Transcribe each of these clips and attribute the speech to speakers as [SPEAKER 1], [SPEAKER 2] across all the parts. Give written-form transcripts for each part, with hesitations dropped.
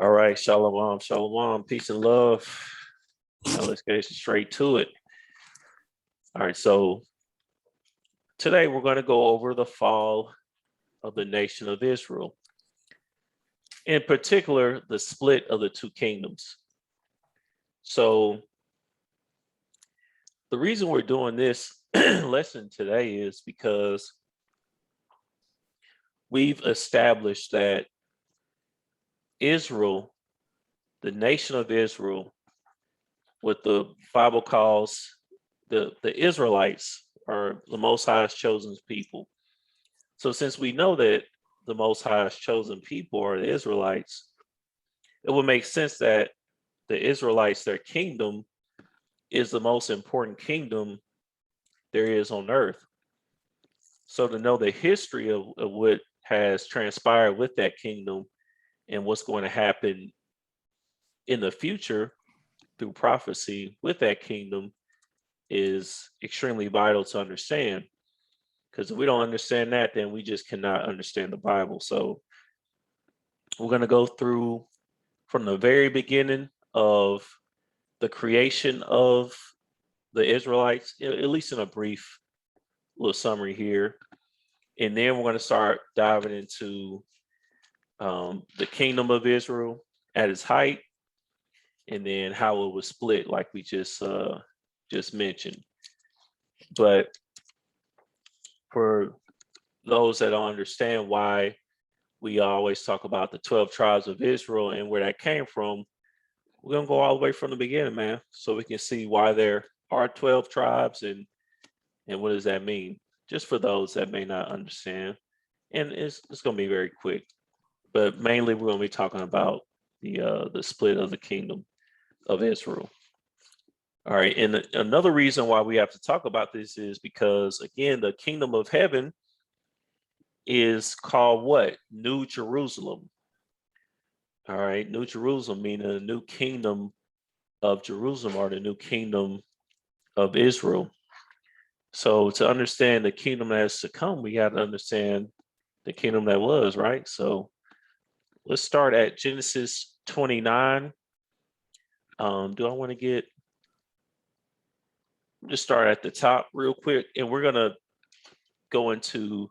[SPEAKER 1] All right, shalom, shalom, peace and love. Now let's get straight to it. All right, so today we're going to go over the fall of the nation of Israel. In particular, the split of the two kingdoms. So the reason we're doing this lesson today is because we've established that Israel, the nation of Israel, what the Bible calls the Israelites, are the Most High's chosen people. So since we know that the Most High's chosen people are the Israelites, it would make sense that the Israelites, their kingdom, is the most important kingdom there is on earth. So to know the history of what has transpired with that kingdom and what's going to happen in the future through prophecy with that kingdom is extremely vital to understand. Because if we don't understand that, then we just cannot understand the Bible. So we're going to go through from the very beginning of the creation of the Israelites, at least in a brief little summary here. And then we're going to start diving into the kingdom of Israel at its height, and then how it was split, like we just mentioned. But for those that don't understand why we always talk about the 12 tribes of Israel and where that came from, we're going to go all the way from the beginning, man, so we can see why there are 12 tribes and what does that mean, just for those that may not understand. And it's going to be very quick, but mainly we're going to be talking about the split of the kingdom of Israel. All right, and another reason why we have to talk about this is because, again, the kingdom of heaven is called what? New Jerusalem. All right, New Jerusalem, meaning a new kingdom of Jerusalem or the new kingdom of Israel. So to understand the kingdom that is to come, we got to understand the kingdom that was, right? So let's start at Genesis 29. Do I want to just start at the top real quick, and we're going to go into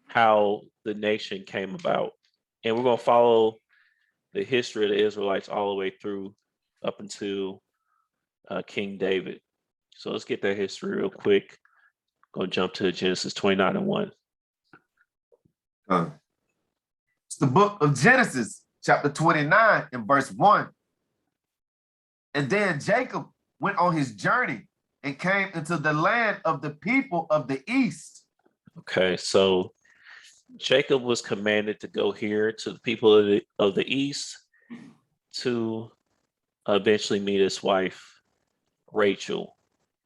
[SPEAKER 1] how the nation came about. And we're going to follow the history of the Israelites all the way through up until King David. So let's get that history real quick. Go jump to Genesis 29 and 1.
[SPEAKER 2] It's the book of Genesis, chapter 29 and verse 1. And then Jacob went on his journey and came into the land of the people of the east.
[SPEAKER 1] Okay, so Jacob was commanded to go here to the people of the east to eventually meet his wife, Rachel,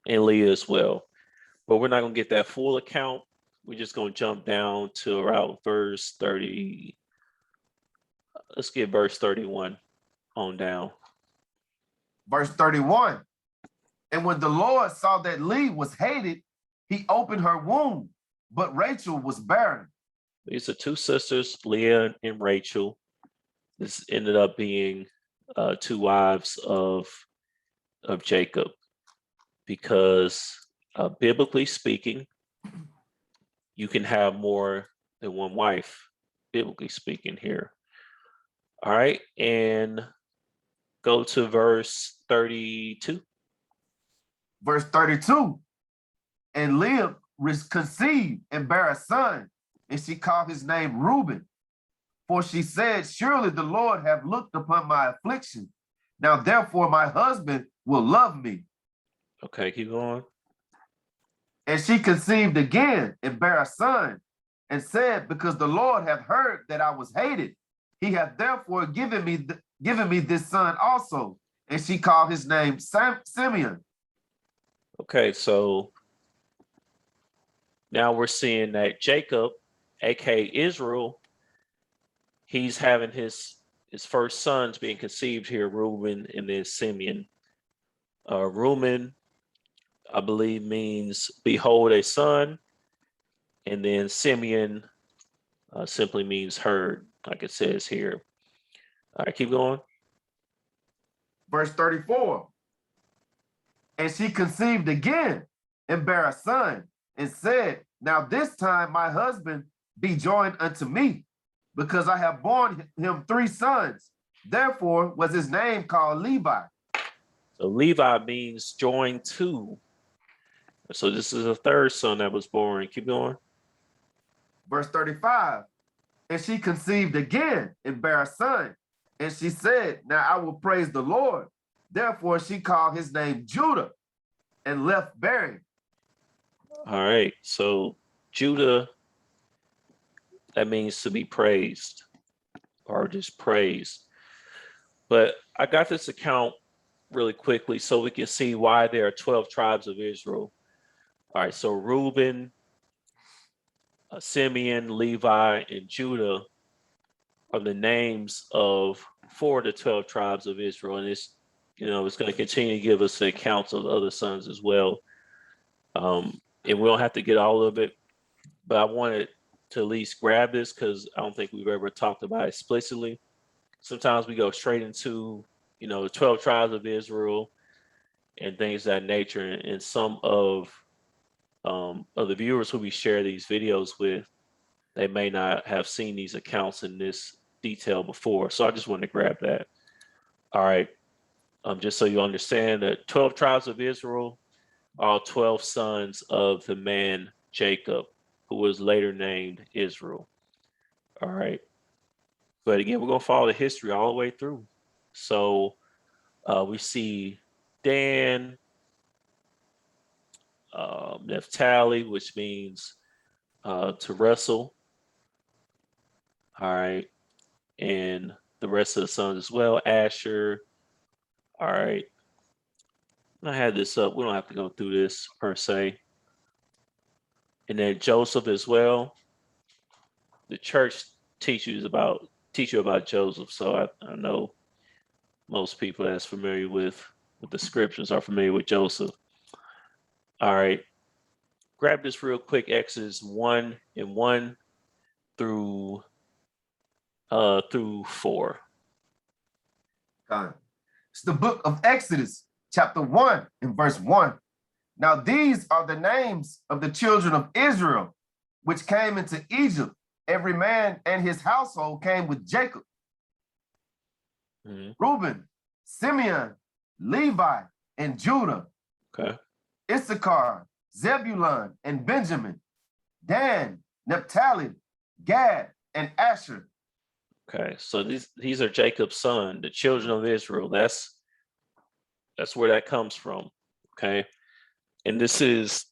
[SPEAKER 1] and Leah as well. But we're not going to get that full account. We're just going to jump down to around verse 30. Let's get verse 31 on down.
[SPEAKER 2] Verse 31. And when the Lord saw that Leah was hated, he opened her womb, but Rachel was barren.
[SPEAKER 1] These are two sisters, Leah and Rachel. This ended up being two wives of Jacob, because biblically speaking, you can have more than one wife, biblically speaking here. All right, and go to verse 32.
[SPEAKER 2] Verse 32. And Leah conceived and bare a son, and she called his name Reuben. For she said, surely the Lord have looked upon my affliction. Now therefore my husband will love me.
[SPEAKER 1] Okay, keep going.
[SPEAKER 2] And she conceived again and bare a son, and said, because the Lord hath heard that I was hated, he hath therefore given me this son also. And she called his name Simeon.
[SPEAKER 1] Okay, so now we're seeing that Jacob, aka Israel, he's having his first sons being conceived here, Reuben and then Simeon. Reuben, I believe, means behold a son, and then Simeon simply means heard, like it says here. All right, keep going.
[SPEAKER 2] Verse 34. And she conceived again and bare a son, and said, now this time my husband be joined unto me, because I have borne him 3 sons. Therefore was his name called Levi.
[SPEAKER 1] So Levi means joined to. So this is a third son that was born. Keep going.
[SPEAKER 2] Verse 35. And she conceived again and bare a son. And she said, now I will praise the Lord. Therefore she called his name Judah and left bearing.
[SPEAKER 1] All right. So Judah, that means to be praised or just praised. But I got this account really quickly so we can see why there are 12 tribes of Israel. All right. So Reuben, Simeon, Levi, and Judah are the names of 4 of the 12 tribes of Israel. And it's, it's going to continue to give us the accounts of the other sons as well. And we don't have to get all of it, but I wanted to at least grab this because I don't think we've ever talked about it explicitly. Sometimes we go straight into, the 12 tribes of Israel and things of that nature. And some of the viewers who we share these videos with, they may not have seen these accounts in this detail before. So I just wanted to grab that. All right. Just so you understand that 12 tribes of Israel are 12 sons of the man Jacob, who was later named Israel. All right. But again, we're going to follow the history all the way through. So we see Dan, Naphtali, which means to wrestle. All right. And the rest of the sons as well. Asher. All right. I had this up. We don't have to go through this per se. And then Joseph as well. The church teaches you about Joseph. So I know most people that's familiar with the scriptures are familiar with Joseph. All right. Grab this real quick. Exodus 1:1 through 4.
[SPEAKER 2] It's the book of Exodus, chapter 1 and verse 1. Now these are the names of the children of Israel, which came into Egypt. Every man and his household came with Jacob. Reuben, Simeon, Levi, and Judah.
[SPEAKER 1] Okay.
[SPEAKER 2] Issachar, Zebulun, and Benjamin. Dan, Naphtali, Gad, and Asher.
[SPEAKER 1] Okay. So these are Jacob's son, the children of Israel. That's where that comes from. Okay. And this is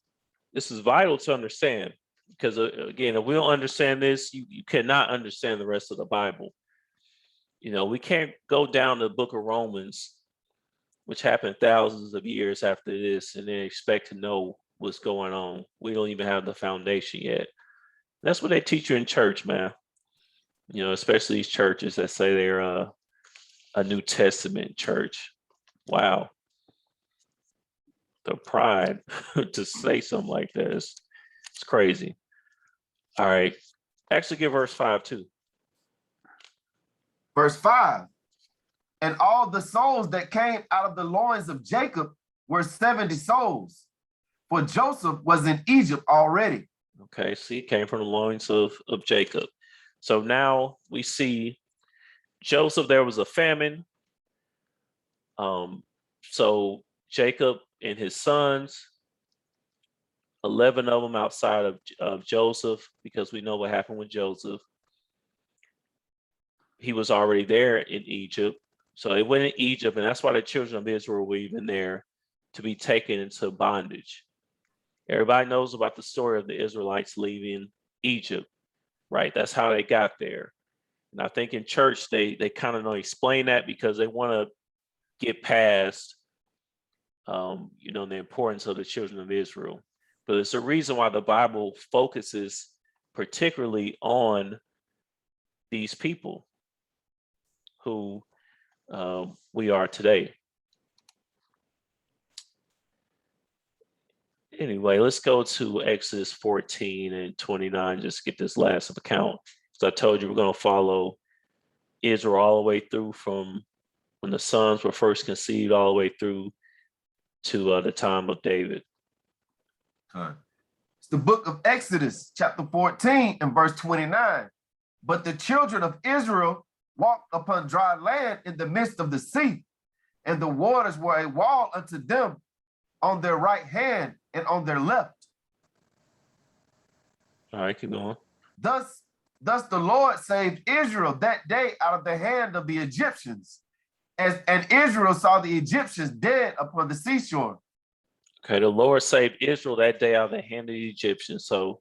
[SPEAKER 1] vital to understand because again, if we don't understand this, you cannot understand the rest of the Bible. We can't go down the book of Romans, which happened thousands of years after this, and then expect to know what's going on. We don't even have the foundation yet. That's what they teach you in church, man. Especially these churches that say they're a New Testament church. Wow. The pride to say something like this. It's crazy. All right. Actually, give verse 5 too.
[SPEAKER 2] Verse 5. And all the souls that came out of the loins of Jacob were 70 souls, for Joseph was in Egypt already.
[SPEAKER 1] Okay, see, it came from the loins of Jacob. So now we see Joseph, there was a famine. So Jacob and his sons, 11 of them outside of Joseph, because we know what happened with Joseph. He was already there in Egypt. So they went in Egypt, and that's why the children of Israel were even there to be taken into bondage. Everybody knows about the story of the Israelites leaving Egypt, right? That's how they got there. And I think in church, they kind of don't explain that because they want to get past, the importance of the children of Israel. But it's a reason why the Bible focuses particularly on these people who we are today. Anyway, let's go to Exodus 14 and 29, just get this last account. So I told you we're going to follow Israel all the way through from when the sons were first conceived all the way through to the time of David.
[SPEAKER 2] It's the book of Exodus, chapter 14 and verse 29. But the children of Israel walked upon dry land in the midst of the sea, and the waters were a wall unto them on their right hand and on their left.
[SPEAKER 1] All right, keep going.
[SPEAKER 2] Thus the Lord saved Israel that day out of the hand of the Egyptians, and Israel saw the Egyptians dead upon the seashore.
[SPEAKER 1] Okay, the Lord saved Israel that day out of the hand of the Egyptians. So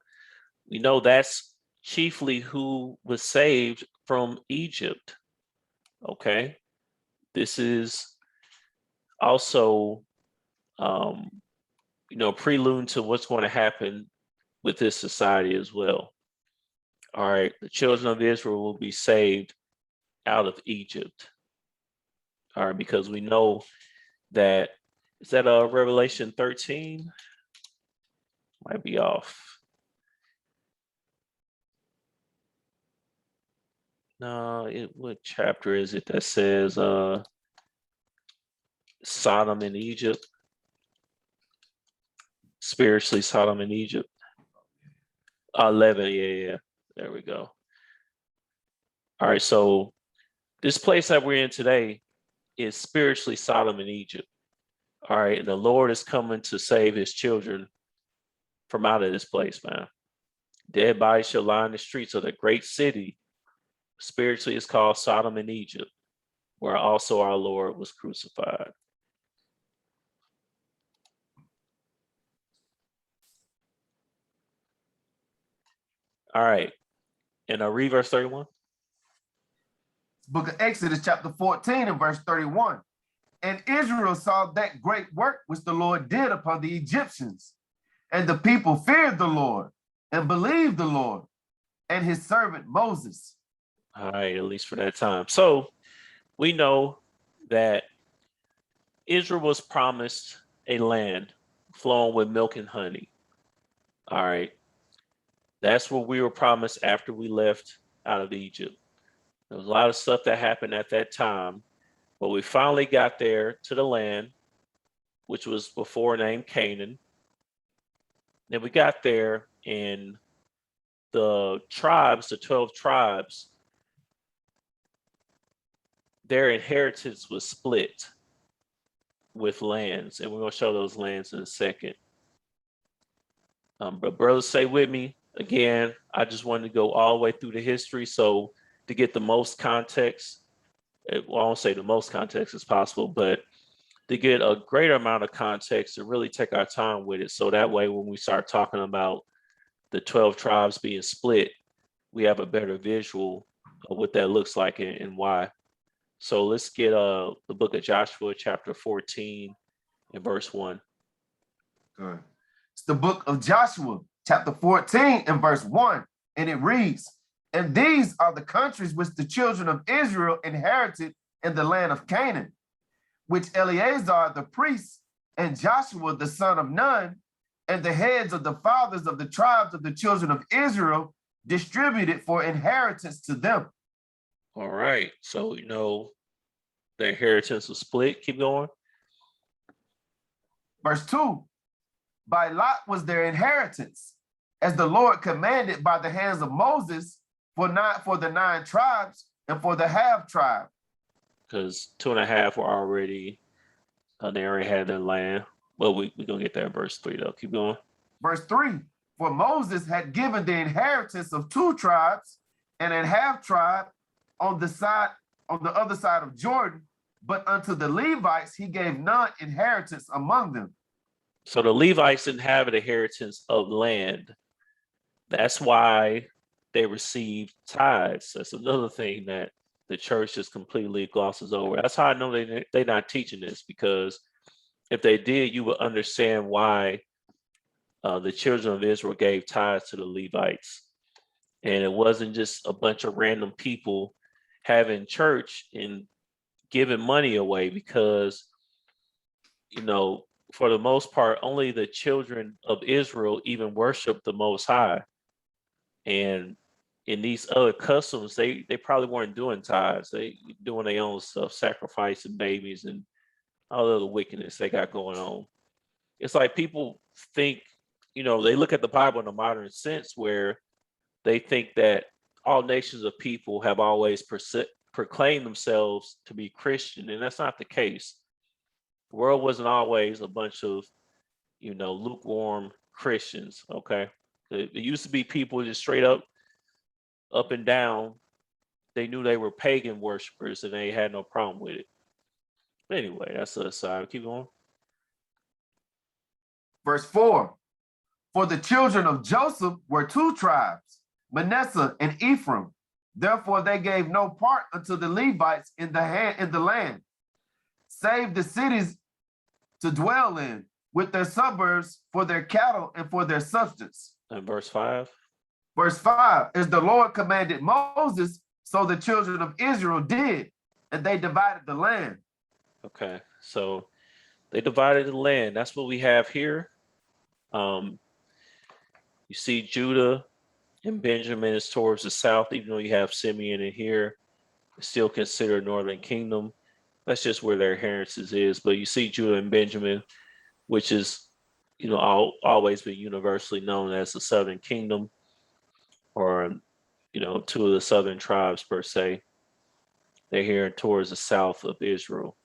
[SPEAKER 1] we know that's chiefly who was saved from Egypt. Okay, this is also, prelude to what's going to happen with this society as well. All right, the children of Israel will be saved out of Egypt. All right, because we know that, is that Revelation 13? Might be off. No, what chapter is it that says Sodom in Egypt? Spiritually Sodom in Egypt. 11, yeah. There we go. All right, so this place that we're in today is spiritually Sodom in Egypt. All right, and the Lord is coming to save his children from out of this place, man. Dead bodies shall lie in the streets of the great city. Spiritually, it's called Sodom in Egypt, where also our Lord was crucified. All right, and I read verse 31.
[SPEAKER 2] Book of Exodus, chapter 14 and verse 31. And Israel saw that great work which the Lord did upon the Egyptians. And the people feared the Lord and believed the Lord and his servant Moses.
[SPEAKER 1] All right, at least for that time. So we know that Israel was promised a land flowing with milk and honey. All right. That's what we were promised after we left out of Egypt. There was a lot of stuff that happened at that time, but we finally got there to the land, which was before named Canaan. Then we got there, and the tribes, the 12 tribes, their inheritance was split with lands, and we're going to show those lands in a second. But brothers, stay with me. Again, I just wanted to go all the way through the history, so to get the most context, well, I won't say the most context as possible, but to get a greater amount of context and really take our time with it. So that way, when we start talking about the 12 tribes being split, we have a better visual of what that looks like and why. So let's get the book of Joshua, chapter 14 and verse 1.
[SPEAKER 2] Good. It's the book of Joshua, chapter 14 and verse 1. And it reads, and these are the countries which the children of Israel inherited in the land of Canaan, which Eleazar the priest and Joshua the son of Nun and the heads of the fathers of the tribes of the children of Israel distributed for inheritance to them.
[SPEAKER 1] All right. So, the inheritance was split. Keep going.
[SPEAKER 2] Verse 2, by lot was their inheritance, as the Lord commanded by the hands of Moses for the 9 tribes and for the half tribe.
[SPEAKER 1] Because 2.5 were already, they already had their land. Well, we're going to get there in verse 3, though. Keep going.
[SPEAKER 2] Verse 3, for Moses had given the inheritance of 2 tribes and a half tribe on the other side of Jordan, but unto the Levites he gave none inheritance among them.
[SPEAKER 1] So the Levites didn't have an inheritance of land. That's why they received tithes. That's another thing that the church just completely glosses over. That's how I know they're not teaching this, because if they did, you would understand why the children of Israel gave tithes to the Levites. And it wasn't just a bunch of random people having church and giving money away, because, for the most part, only the children of Israel even worship the Most High. And in these other customs, they probably weren't doing tithes. They doing their own stuff, sacrificing babies and all of the wickedness they got going on. It's like people think, they look at the Bible in a modern sense where they think that all nations of people have always proclaimed themselves to be Christian, and that's not the case. The world wasn't always a bunch of, lukewarm Christians. Okay, it used to be people just straight up and down. They knew they were pagan worshipers, and they had no problem with it. But anyway, that's a aside. Keep going.
[SPEAKER 2] Verse 4. For the children of Joseph were two tribes, Manasseh and Ephraim. Therefore they gave no part unto the Levites in the land, save the cities to dwell in, with their suburbs for their cattle and for their substance.
[SPEAKER 1] And verse 5.
[SPEAKER 2] Verse 5, as the Lord commanded Moses, so the children of Israel did, and they divided the land.
[SPEAKER 1] Okay, so they divided the land. That's what we have here. You see Judah and Benjamin is towards the south, even though you have Simeon in here. It's still considered Northern Kingdom. That's just where their inheritance is. But you see Judah and Benjamin, which is, always been universally known as the Southern Kingdom, or, two of the southern tribes per se. They're here towards the south of Israel.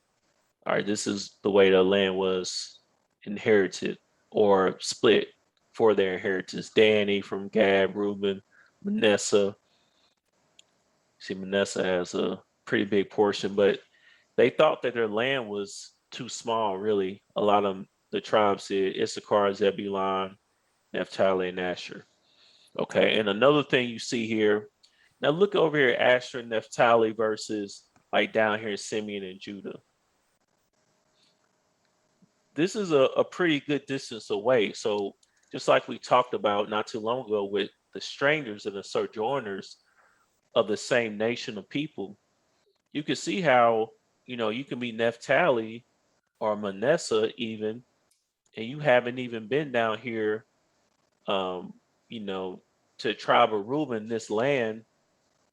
[SPEAKER 1] All right, this is the way the land was inherited or split for their inheritance. Dan, Ephraim, Gad, Reuben, Manasseh. See, Manasseh has a pretty big portion, but they thought that their land was too small, really. A lot of the tribes did. Issachar, Zebulun, Naphtali, and Asher. Okay, and another thing you see here, now look over here, Asher and Naphtali versus like down here, Simeon and Judah. This is a pretty good distance away. So just like we talked about not too long ago with the strangers and the sojourners of the same nation of people, you can see how, you can be Naphtali or Manasseh even, and you haven't even been down here, to tribe of Reuben, this land,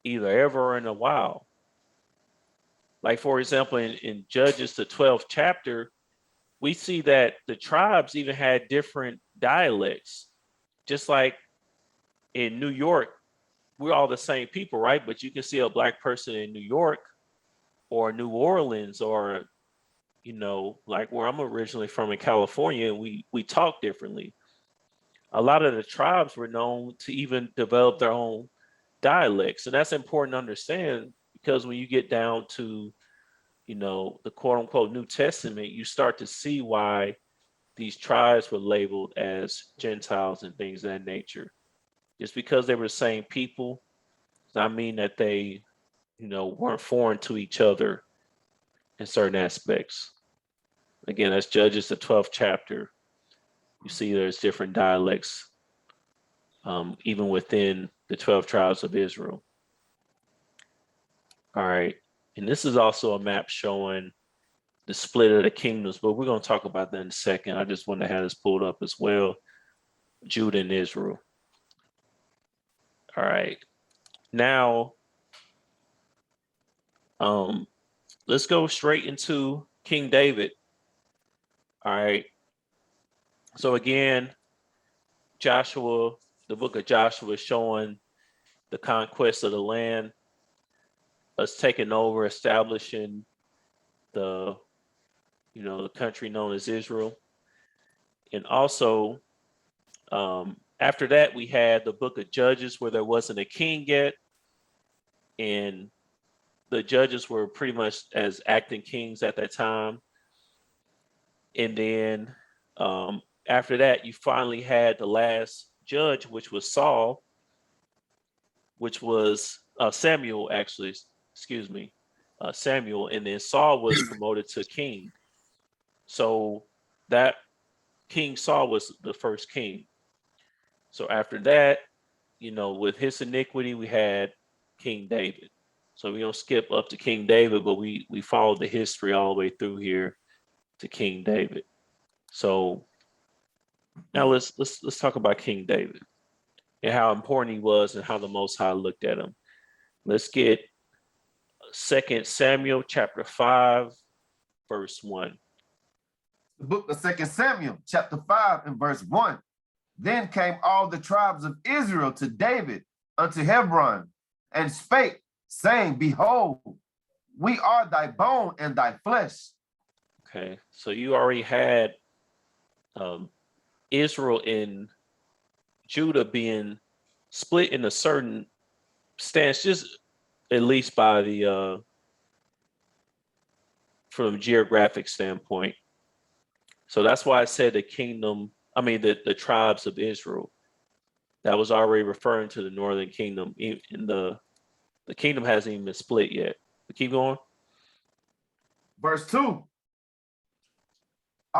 [SPEAKER 1] either ever or in a while. Like, for example, in Judges, the 12th chapter, we see that the tribes even had different dialects. Just like in New York, we're all the same people, right? But you can see a Black person in New York or New Orleans or, like where I'm originally from in California, and we talk differently. A lot of the tribes were known to even develop their own dialects. And that's important to understand because when you get down to, the quote unquote New Testament, you start to see why these tribes were labeled as Gentiles and things of that nature. Just because they were the same people does not mean that they, weren't foreign to each other in certain aspects. Again, that's Judges, the 12th chapter. You see there's different dialects, even within the 12 tribes of Israel. All right. And this is also a map showing the split of the kingdoms, but we're going to talk about that in a second. I just want to have this pulled up as well. Judah and Israel. All right. Now, let's go straight into King David. All right. So again, Joshua, the book of Joshua is showing the conquest of the land, us taking over, establishing the country known as Israel. And also, after that, we had the book of Judges where there wasn't a king yet. And the judges were pretty much as acting kings at that time. And then after that, you finally had the last judge, which was Saul, which was Samuel, actually, excuse me, Samuel. And then Saul was promoted to king. So that King Saul was the first king. So after that, with his iniquity, we had King David. So we don't skip up to King David, but we follow the history all the way through here to King David. So now let's talk about King David. and how important he was and how the Most High looked at him. Let's get 2 Samuel chapter 5, verse 1.
[SPEAKER 2] The book of 2 Samuel, chapter 5, and verse 1. Then came all the tribes of Israel to David unto Hebron, and spake, saying, Behold, we are thy bone and thy flesh.
[SPEAKER 1] Okay, so you already had Israel and Judah being split in a certain stance, just at least by the from a geographic standpoint. So that's why I said the kingdom, I mean the tribes of Israel. That was already referring to the northern kingdom. In the kingdom hasn't even been split yet. But keep going.
[SPEAKER 2] Verse 2.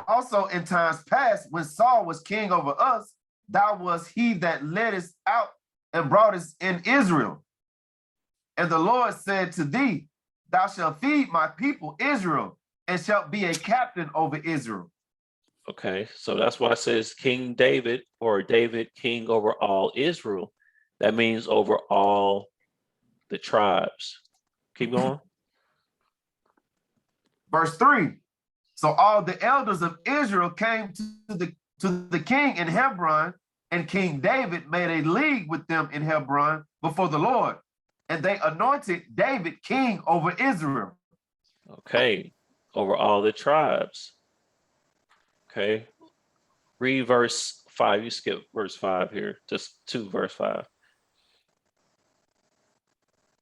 [SPEAKER 2] Also in times past, when Saul was king over us, thou was he that led us out and brought us in Israel. And the Lord said to thee, Thou shalt feed my people Israel, and shalt be a captain over Israel.
[SPEAKER 1] Okay, so that's why it says King David, or David king over all Israel. That means over all the tribes. Keep going.
[SPEAKER 2] Verse 3. So all the elders of Israel came to the king in Hebron, and King David made a league with them in Hebron before the Lord, and they anointed David king over Israel.
[SPEAKER 1] Okay, over all the tribes. Okay, read verse 5. You skip verse 5 here, just to verse 5.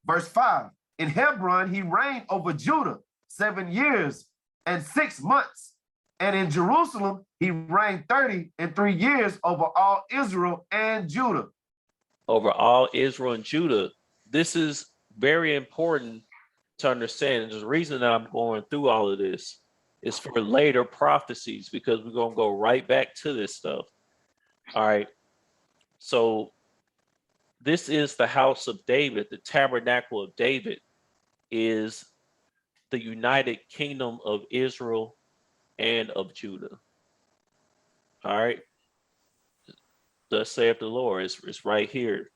[SPEAKER 2] Verse 5. In Hebron he reigned over Judah 7 years and 6 months. And in Jerusalem he reigned 33 years over all Israel and Judah.
[SPEAKER 1] Over all Israel and Judah. This is very important to understand. And the reason that I'm going through all of this is for later prophecies, because we're going to go right back to this stuff. All right. So this is the house of David. The tabernacle of David is the united kingdom of Israel and of Judah. All right. Thus saith the Lord. It's right here.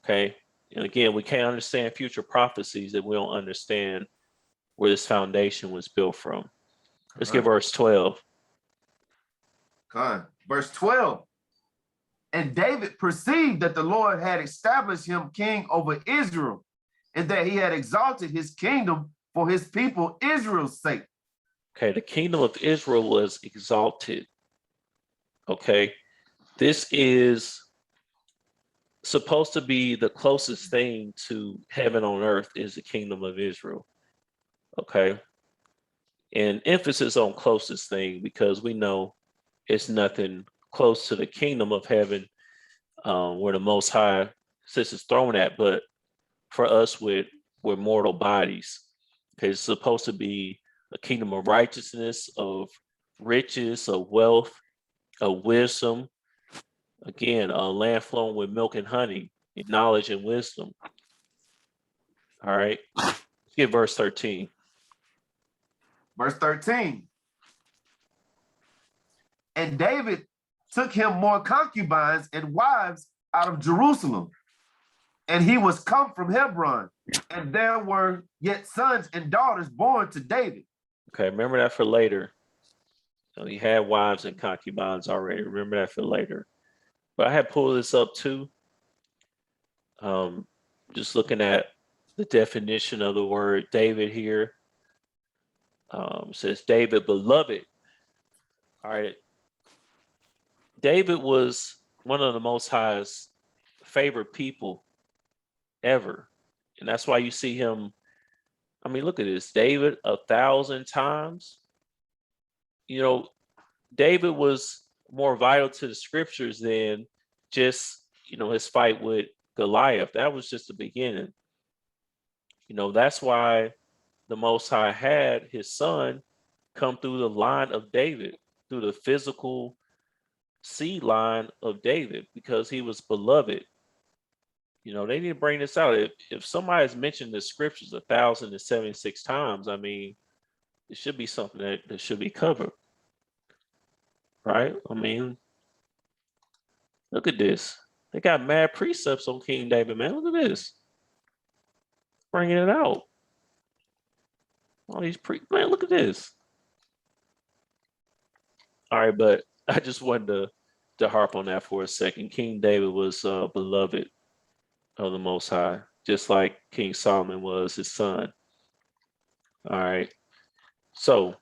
[SPEAKER 1] Okay. And again, we can't understand future prophecies if we don't understand where this foundation was built from. Let's get verse 12.
[SPEAKER 2] Verse 12. And David perceived that the Lord had established him king over Israel, and that he had exalted his kingdom for his people Israel's sake.
[SPEAKER 1] Okay, the kingdom of Israel was exalted. Okay, this is supposed to be the closest thing to heaven on earth, is the kingdom of Israel. Okay, and emphasis on closest thing, because we know it's nothing close to the kingdom of heaven, where the Most High sits his throne at, but for us with mortal bodies. Okay, it's supposed to be a kingdom of righteousness, of riches, of wealth, of wisdom. Again, a land flowing with milk and honey, knowledge and wisdom. All right, let's get verse 13.
[SPEAKER 2] Verse 13. And David took him more concubines and wives out of Jerusalem. And he was come from Hebron, and there were yet sons and daughters born to David.
[SPEAKER 1] Okay, remember that for later. So he had wives and concubines already. Remember that for later. But I had pulled this up too. Just looking at the definition of the word David here. Says David, beloved. All right. David was one of the Most High's favorite people ever. And that's why you see him. I mean, look at this. David 1,000 times. You know, David was more vital to the scriptures than just, his fight with Goliath. That was just the beginning. That's why the Most High had his son come through the line of David, through the physical seed line of David, because he was beloved. They need to bring this out. If somebody has mentioned the scriptures 1,076 times, I mean, it should be something that should be covered. Right? I mean, look at this. They got mad precepts on King David, man. Look at this. Bringing it out. All these man, look at this. All right, but I just wanted to harp on that for a second. King David was beloved of the Most High, just like King Solomon was his son. All right. So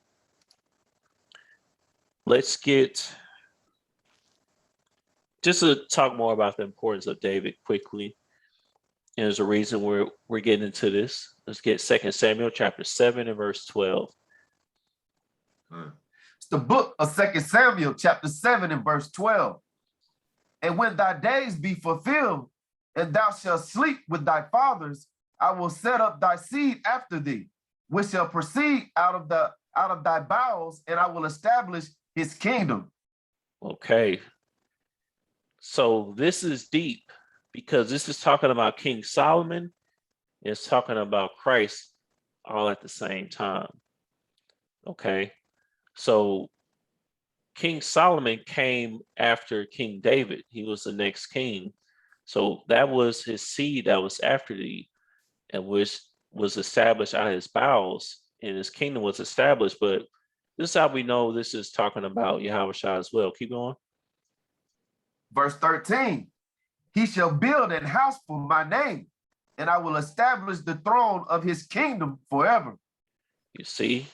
[SPEAKER 1] let's get just to talk more about the importance of David quickly. And there's a reason we're getting into this. Let's get 2 Samuel chapter 7 and verse 12.
[SPEAKER 2] It's the book of 2 Samuel chapter 7 and verse 12. And when thy days be fulfilled, and thou shalt sleep with thy fathers, I will set up thy seed after thee, which shall proceed out of thy bowels, and I will establish his kingdom.
[SPEAKER 1] Okay. So this is deep because this is talking about King Solomon. It's talking about Christ all at the same time. Okay. So King Solomon came after King David. He was the next king. So that was his seed that was after thee, and which was established out of his bowels, and his kingdom was established. But this is how we know this is talking about Yahushua as well. Keep going.
[SPEAKER 2] Verse 13, he shall build an house for my name, and I will establish the throne of his kingdom forever.
[SPEAKER 1] You see,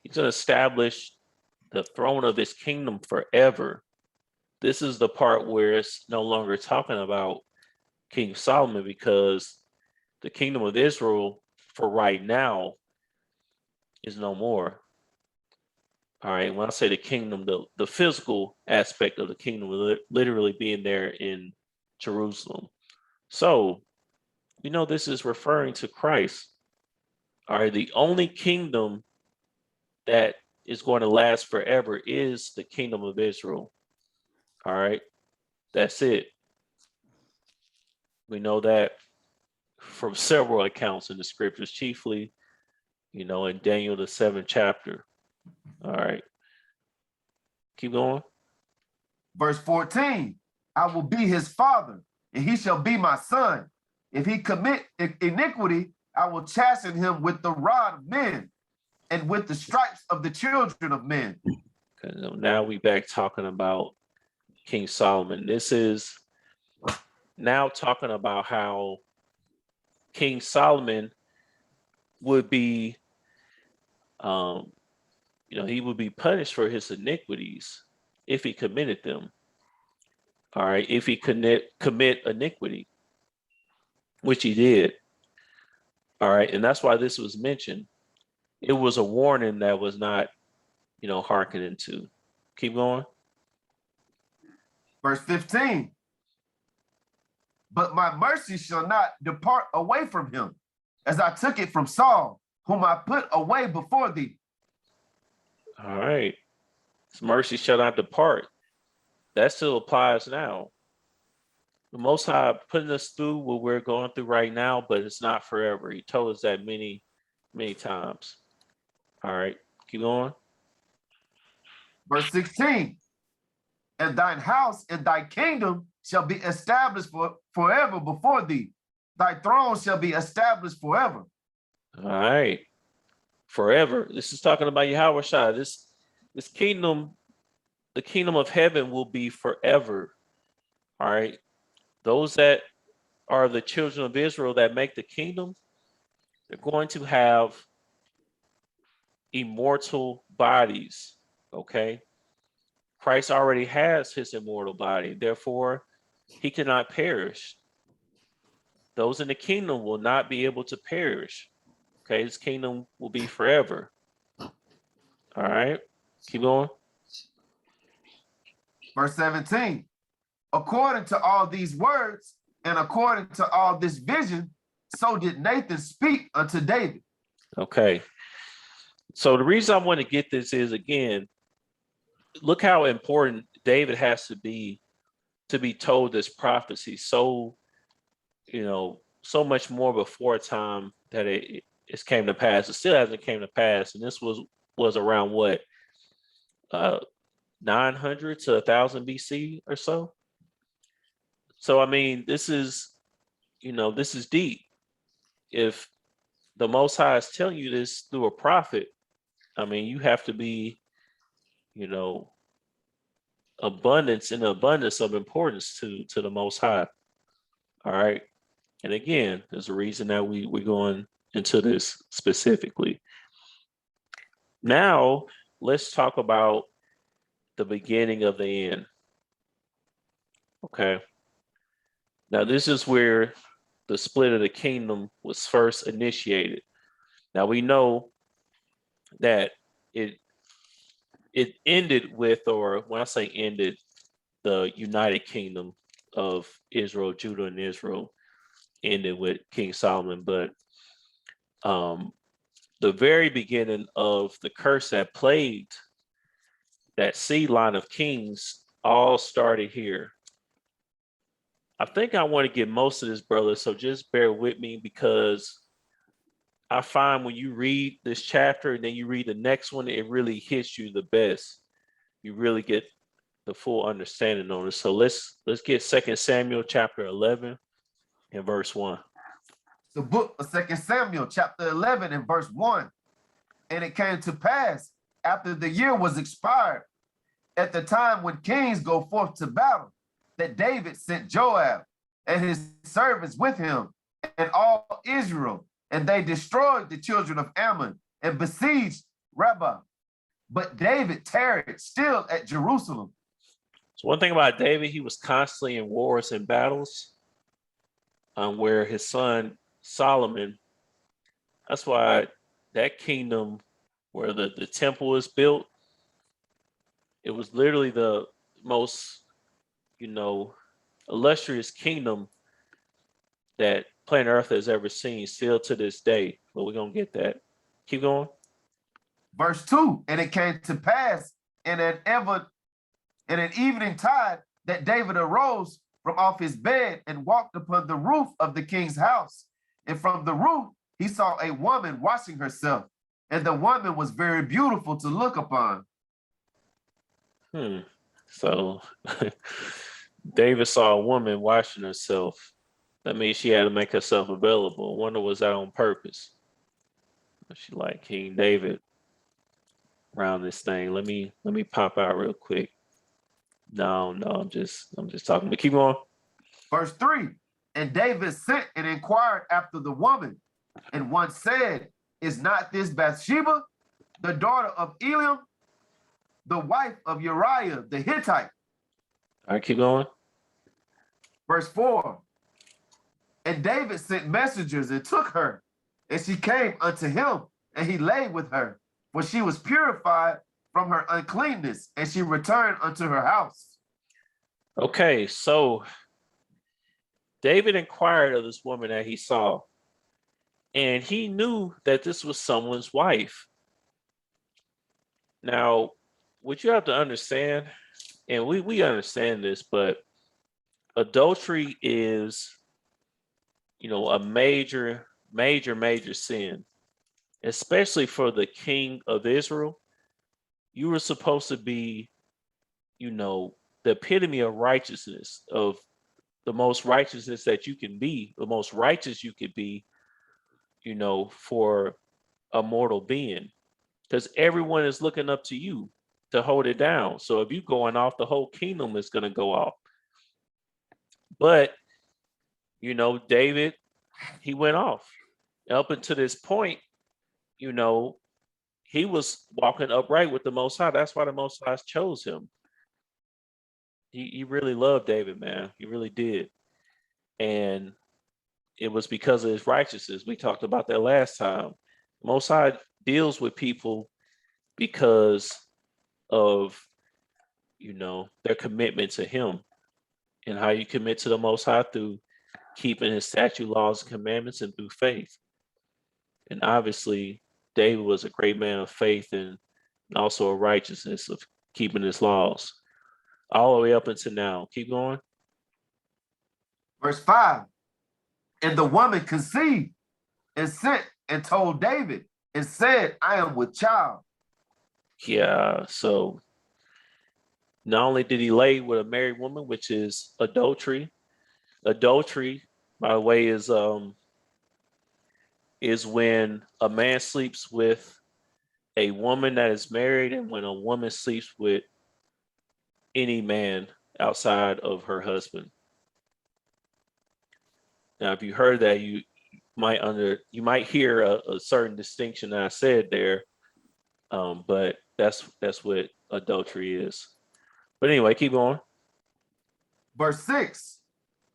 [SPEAKER 1] he's going to establish the throne of his kingdom forever. This is the part where it's no longer talking about King Solomon, because the kingdom of Israel for right now is no more. All right. When I say the kingdom, the physical aspect of the kingdom literally being there in Jerusalem. So, this is referring to Christ. All right. The only kingdom that is going to last forever is the kingdom of Israel. All right. That's it. We know that from several accounts in the scriptures, chiefly, in Daniel, the 7th chapter. All right. Keep going.
[SPEAKER 2] Verse 14, I will be his father, and he shall be my son. If he commit iniquity, I will chasten him with the rod of men and with the stripes of the children of men.
[SPEAKER 1] Okay, so now we back talking about King Solomon. This is now talking about how King Solomon would be, he would be punished for his iniquities if he committed them. All right, if he commit iniquity, which he did. All right, and that's why this was mentioned. It was a warning that was not, hearkening to. Keep going.
[SPEAKER 2] Verse 15, but my mercy shall not depart away from him, as I took it from Saul, whom I put away before thee.
[SPEAKER 1] All right. His mercy shall not depart. That still applies now. The Most High putting us through what we're going through right now, but it's not forever. He told us that many, many times. All right. Keep going.
[SPEAKER 2] Verse 16, and thine house and thy kingdom shall be established forever before thee. Thy throne shall be established forever.
[SPEAKER 1] All right. Forever. This is talking about Yahushua. This kingdom, the kingdom of heaven will be forever. All right. Those that are the children of Israel that make the kingdom, they're going to have immortal bodies. Okay. Christ already has his immortal body. Therefore, he cannot perish. Those in the kingdom will not be able to perish. Okay. His kingdom will be forever. All right. Keep going.
[SPEAKER 2] Verse 17, according to all these words and according to all this vision, so did Nathan speak unto David.
[SPEAKER 1] Okay. So the reason I want to get this is, again, look how important David has to be told this prophecy. So, so much more before time that it's came to pass. It still hasn't came to pass. And this was around what? 900 to 1000 BC or so. So I mean, this is deep. If the Most High is telling you this through a prophet, I mean, you have to be, you know, abundance of importance to the Most High. All right. And again, there's a reason that we're going into this specifically. Now, let's talk about the beginning of the end. Okay. Now, this is where the split of the kingdom was first initiated. Now we know that it it ended with, or when I say ended, the United Kingdom of Israel, Judah, and Israel ended with King Solomon. But um, the very beginning of the curse that plagued that seed line of kings all started here. I think I want to get most of this, brother. So just bear with me, because I find when you read this chapter and then you read the next one, it really hits you the best. You really get the full understanding on it. So let's get 2 Samuel chapter 11 and verse 1.
[SPEAKER 2] The book of 2 Samuel, chapter 11 and verse 1. And it came to pass, after the year was expired, at the time when kings go forth to battle, that David sent Joab and his servants with him and all Israel, and they destroyed the children of Ammon and besieged Rabbah. But David tarried still at Jerusalem.
[SPEAKER 1] So one thing about David, he was constantly in wars and battles, where his son Solomon, that's why that kingdom where the temple is built, it was literally the most, illustrious kingdom that planet Earth has ever seen, still to this day. But we're going to get that. Keep going.
[SPEAKER 2] Verse 2, and it came to pass in an evening tide that David arose from off his bed and walked upon the roof of the king's house. And from the roof, he saw a woman washing herself, and the woman was very beautiful to look upon.
[SPEAKER 1] So David saw a woman washing herself. That means she had to make herself available. I wonder, was that on purpose? She like King David around this thing. Let me pop out real quick. No, I'm just talking. But keep going.
[SPEAKER 2] Verse 3, and David sent and inquired after the woman, and one said, is not this Bathsheba, the daughter of Eliam, the wife of Uriah the Hittite?
[SPEAKER 1] All right, keep going.
[SPEAKER 2] Verse 4, and David sent messengers and took her, and she came unto him, and he lay with her, for she was purified from her uncleanness, and she returned unto her house.
[SPEAKER 1] Okay, so David inquired of this woman that he saw, and he knew that this was someone's wife. Now, what you have to understand, and we understand this, but adultery is, a major sin, especially for the king of Israel. You were supposed to be, the epitome of righteousness, of the most righteousness that you can be, the most righteous you could be, for a mortal being, because everyone is looking up to you to hold it down. So if you're going off, the whole kingdom is going to go off. But, David, he went off. Up until this point, he was walking upright with the Most High. That's why the Most High chose him. He really loved David, man. He really did. And it was because of his righteousness. We talked about that last time. Most High deals with people because of, their commitment to him, and how you commit to the Most High through keeping his statute, laws, and commandments, and through faith. And obviously, David was a great man of faith and also a righteousness of keeping his laws all the way up until now. Keep going.
[SPEAKER 2] Verse 5, and the woman conceived and sent and told David and said, I am with child.
[SPEAKER 1] Yeah, so not only did he lay with a married woman, which is adultery, Adultery, by the way, is when a man sleeps with a woman that is married, and when a woman sleeps with any man outside of her husband. Now, if you heard that, you might hear a certain distinction that I said there, but that's what adultery is. But anyway, keep going.
[SPEAKER 2] Verse 6.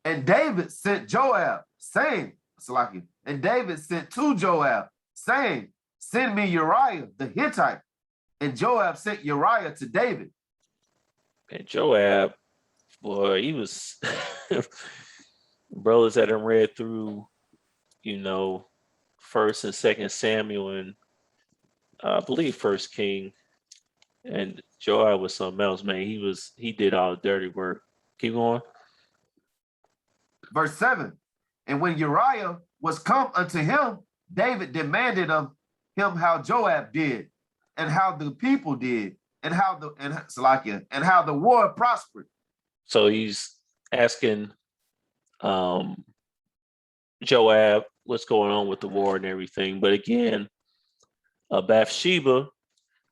[SPEAKER 2] And David sent Joab, saying, Salaki, and David sent to Joab, saying, send me Uriah the Hittite. And Joab sent Uriah to David.
[SPEAKER 1] And Joab, boy, he was brothers that have read through, First and Second Samuel, and I believe First King. And Joab was something else, man. He did all the dirty work. Keep going.
[SPEAKER 2] Verse 7. And when Uriah was come unto him, David demanded of him how Joab did, and how the people did, and how the war prospered.
[SPEAKER 1] So he's asking Joab what's going on with the war and everything. But again, Bathsheba,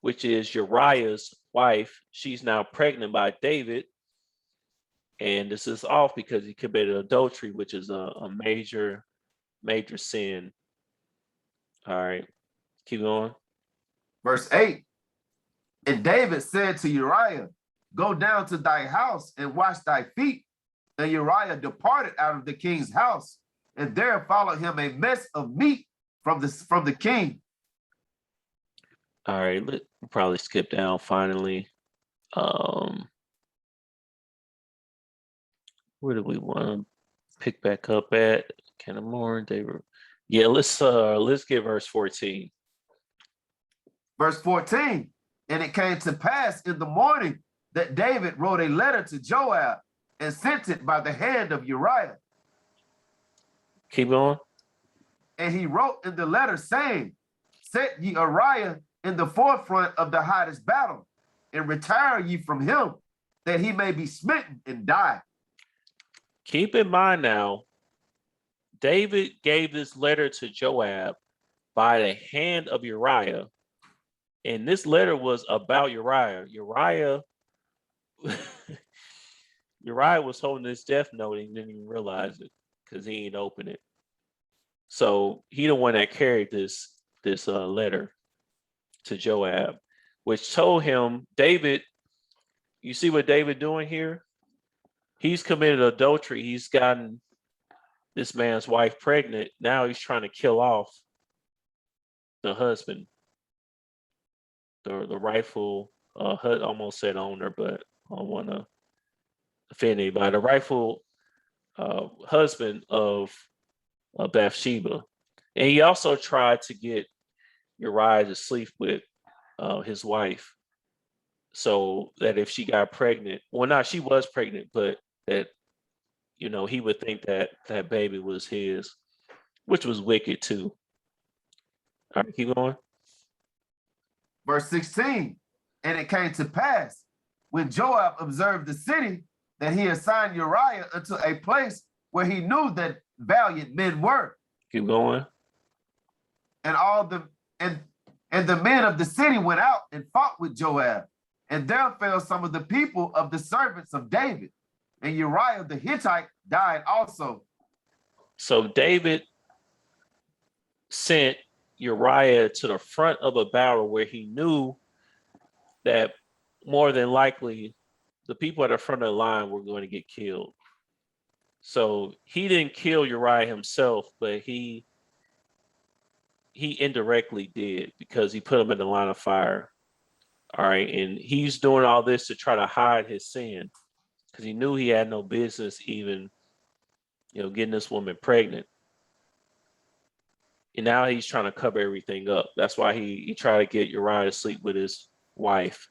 [SPEAKER 1] which is Uriah's wife, she's now pregnant by David. And this is off because he committed adultery, which is a major, major sin. All right, keep going.
[SPEAKER 2] Verse 8. And David said to Uriah, go down to thy house and wash thy feet. And Uriah departed out of the king's house, and there followed him a mess of meat from the king.
[SPEAKER 1] All right, we'll probably skip down finally. Where do we want to pick back up at? Kind of more, David. Yeah, let's get verse 14.
[SPEAKER 2] Verse 14. And it came to pass in the morning that David wrote a letter to Joab and sent it by the hand of Uriah.
[SPEAKER 1] Keep going.
[SPEAKER 2] And he wrote in the letter, saying, set ye Uriah in the forefront of the hottest battle, and retire ye from him, that he may be smitten and die.
[SPEAKER 1] Keep in mind now, David gave this letter to Joab by the hand of Uriah. And this letter was about Uriah. Uriah was holding this death note and didn't even realize it because he ain't open it. So he the one that carried this letter to Joab, which told him, David, you see what David doing here? He's committed adultery. He's gotten this man's wife pregnant. Now he's trying to kill off the husband, the rightful, almost said owner, but I don't want to offend anybody. The rightful husband of Bathsheba. And he also tried to get Uriah to sleep with his wife, so that if she got pregnant, well, not she was pregnant, but that he would think that that baby was his, which was wicked too. All right, keep going.
[SPEAKER 2] Verse 16. And it came to pass when Joab observed the city that he assigned Uriah unto a place where he knew that valiant men were.
[SPEAKER 1] Keep going.
[SPEAKER 2] And the men of the city went out and fought with Joab. And there fell some of the people of the servants of David. And Uriah the Hittite died also.
[SPEAKER 1] So David sent Uriah to the front of a battle where he knew that more than likely the people at the front of the line were going to get killed. So he didn't kill Uriah himself, but he indirectly did, because he put him in the line of fire. All right. And he's doing all this to try to hide his sin, because he knew he had no business even, getting this woman pregnant. And now he's trying to cover everything up. That's why he tried to get Uriah to sleep with his wife.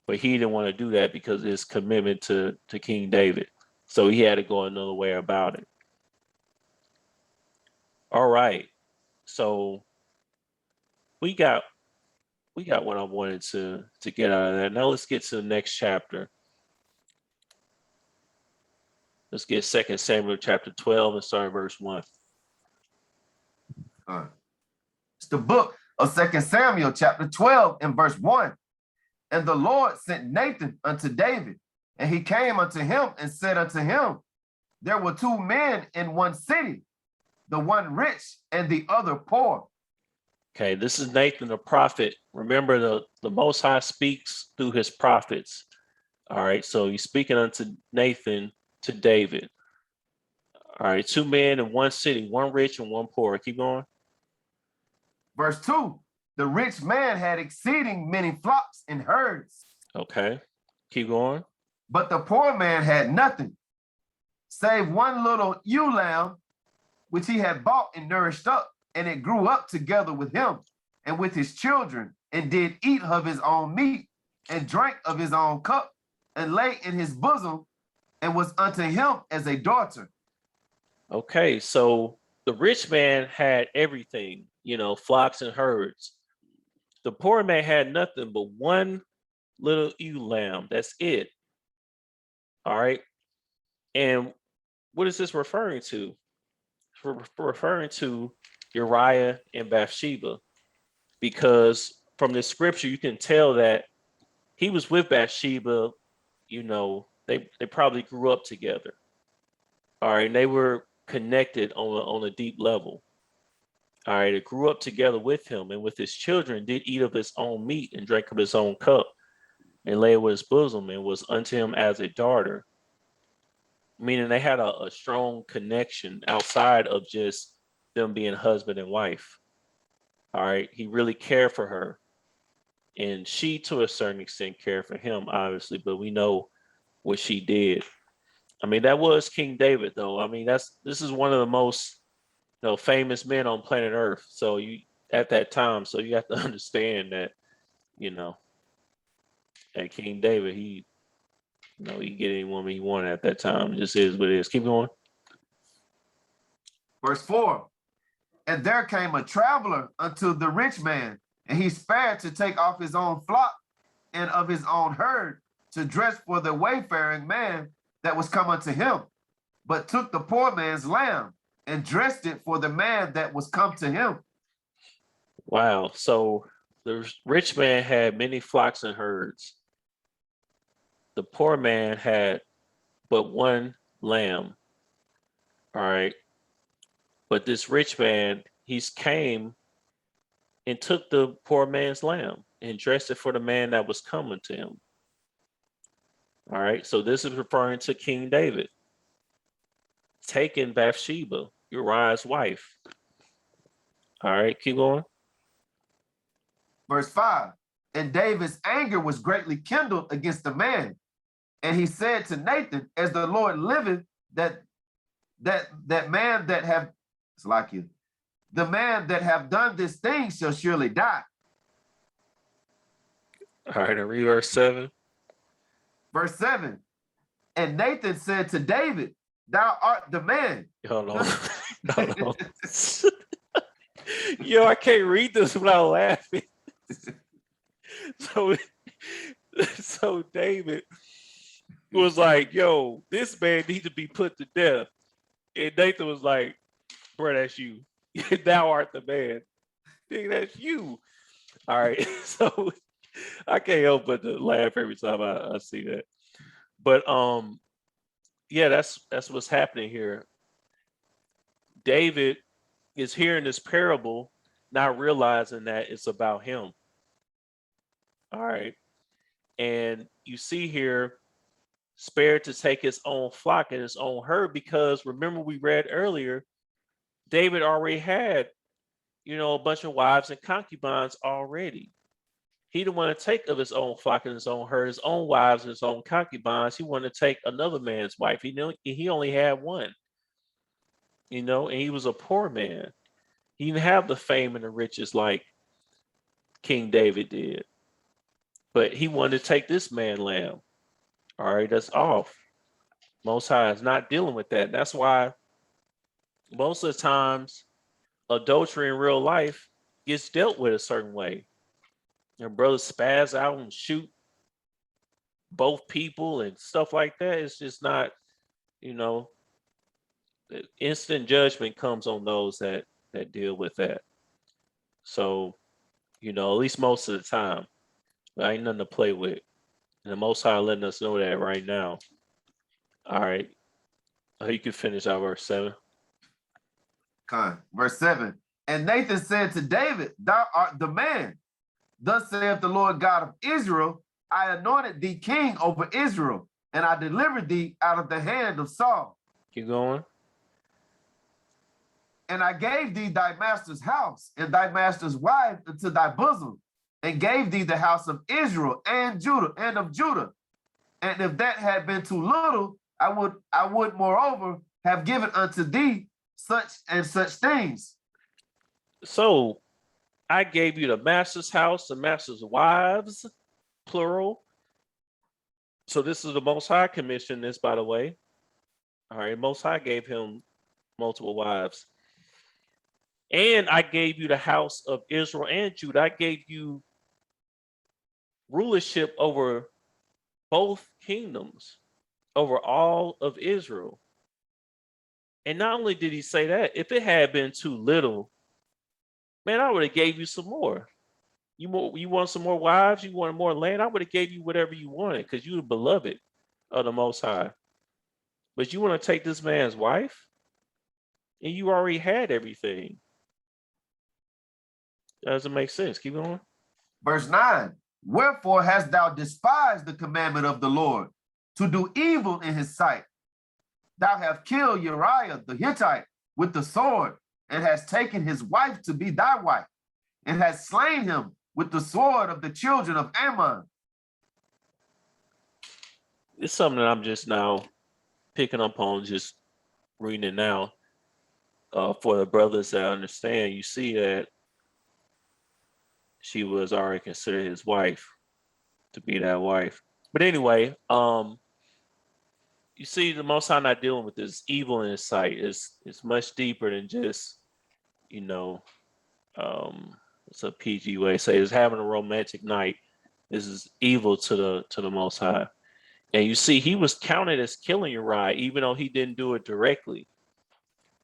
[SPEAKER 1] But he didn't want to do that because of his commitment to King David. So he had to go another way about it. All right. So we got what I wanted to get out of that. Now let's get to the next chapter. Let's get 2 Samuel chapter 12 and start verse 1.
[SPEAKER 2] It's the book of 2 Samuel chapter 12 and verse 1. And the Lord sent Nathan unto David, and he came unto him and said unto him, there were two men in one city, the one rich and the other poor.
[SPEAKER 1] Okay, this is Nathan the prophet. Remember, the Most High speaks through his prophets. All right, so he's speaking unto Nathan to David. All right, two men in one city, one rich and one poor. Keep going.
[SPEAKER 2] Verse 2, the rich man had exceeding many flocks and herds.
[SPEAKER 1] Okay, keep going.
[SPEAKER 2] But the poor man had nothing, save one little ewe lamb, which he had bought and nourished up, and it grew up together with him and with his children, and did eat of his own meat, and drank of his own cup, and lay in his bosom, and was unto him as a daughter.
[SPEAKER 1] Okay, so the rich man had everything, flocks and herds. The poor man had nothing but one little ewe lamb. That's it. All right. And what is this referring to? Referring to Uriah and Bathsheba, because from this scripture you can tell that he was with Bathsheba. They probably grew up together. All right, and they were connected on a deep level. All right, they grew up together with him and with his children, did eat of his own meat and drank of his own cup, and lay with his bosom, and was unto him as a daughter. Meaning they had a strong connection outside of just them being husband and wife. All right, he really cared for her, and she, to a certain extent, cared for him, obviously. But we know what she did. I mean, that was King David, though. I mean, this is one of the most famous men on planet Earth. So you at that time, so you have to understand that, that King David, he get any woman he wanted at that time. It just is what it is. Keep going.
[SPEAKER 2] Verse 4, and there came a traveler unto the rich man, and he spared to take off his own flock and of his own herd to dress for the wayfaring man that was come unto him, but took the poor man's lamb and dressed it for the man that was come to him.
[SPEAKER 1] Wow. So the rich man had many flocks and herds. The poor man had but one lamb. All right. But this rich man, he's came and took the poor man's lamb and dressed it for the man that was coming to him. All right. So this is referring to King David taking Bathsheba, Uriah's wife. All right. Keep going.
[SPEAKER 2] Verse 5, and David's anger was greatly kindled against the man. And he said to Nathan, as the Lord liveth, that man that have, it's like you, the man that have done this thing shall surely die.
[SPEAKER 1] All right, and read verse 7.
[SPEAKER 2] Verse 7, and Nathan said to David, thou art the man.
[SPEAKER 1] Hold on. Hold on. Yo, I can't read this without laughing. So David was like, yo, this man needs to be put to death. And Nathan was like, bro, that's you. Thou art the man. Dude, that's you. All right. So I can't help but to laugh every time I see that. But yeah, that's what's happening here. David is hearing this parable, not realizing that it's about him. All right. And you see here, spared to take his own flock and his own herd, because remember we read earlier, David already had, a bunch of wives and concubines already. He didn't want to take of his own flock and his own herd, his own wives and his own concubines. He wanted to take another man's wife. He only had one, and he was a poor man. He didn't have the fame and the riches like King David did. But he wanted to take this man lamb. All right, that's off. Most High is not dealing with that. That's why most of the times adultery in real life gets dealt with a certain way. Your brothers spaz out and shoot both people and stuff like that. It's just not you know, instant judgment comes on those that deal with that. So, at least most of the time, there ain't nothing to play with. And the Most High letting us know that right now. All right, you can finish out verse 7.
[SPEAKER 2] Verse 7. And Nathan said to David, thou art the man. Thus saith the Lord God of Israel, I anointed thee king over Israel, and I delivered thee out of the hand of Saul.
[SPEAKER 1] Keep going.
[SPEAKER 2] And I gave thee thy master's house and thy master's wife into thy bosom, and gave thee the house of Israel and Judah and of Judah. And if that had been too little, I would moreover have given unto thee such and such things.
[SPEAKER 1] So I gave you the master's house, the master's wives, plural. So this is the Most High commissioned this, by the way. All right, Most High gave him multiple wives. And I gave you the house of Israel and Judah. I gave you rulership over both kingdoms, over all of Israel. And not only did he say that, if it had been too little, man, I would have gave you some more. You want some more wives? You wanted more land? I would have gave you whatever you wanted because you're the beloved of the Most High. But you want to take this man's wife? And you already had everything. That doesn't make sense. Keep going.
[SPEAKER 2] Verse 9. Wherefore hast thou despised the commandment of the Lord, to do evil in his sight? Thou hast killed Uriah the Hittite with the sword, and hast taken his wife to be thy wife, and hast slain him with the sword of the children of Ammon.
[SPEAKER 1] It's something that I'm just now picking up on, just reading it now. For the brothers that understand, you see that she was already considered his wife to be that wife. But anyway, you see the Most High not dealing with this evil in his sight. It's much deeper than just, it's a PG way to say it's having a romantic night. This is evil to the Most High. And you see, he was counted as killing Uriah, even though he didn't do it directly.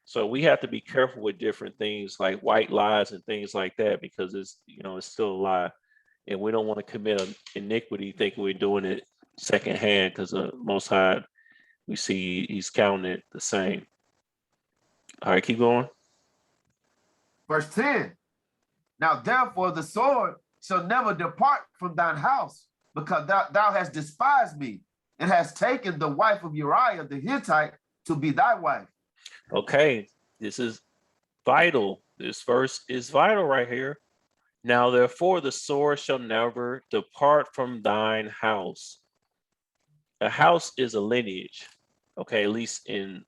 [SPEAKER 1] So we have to be careful with different things like white lies and things like that, because it's still a lie. And we don't want to commit an iniquity thinking we're doing it secondhand, because the Most High, we see he's counting it the same. All right, keep going.
[SPEAKER 2] Verse 10. Now therefore the sword shall never depart from thine house, because thou hast despised me, and hast taken the wife of Uriah the Hittite to be thy wife.
[SPEAKER 1] Okay, this is vital. This verse is vital right here. Now therefore the sword shall never depart from thine house. A house is a lineage, okay, at least in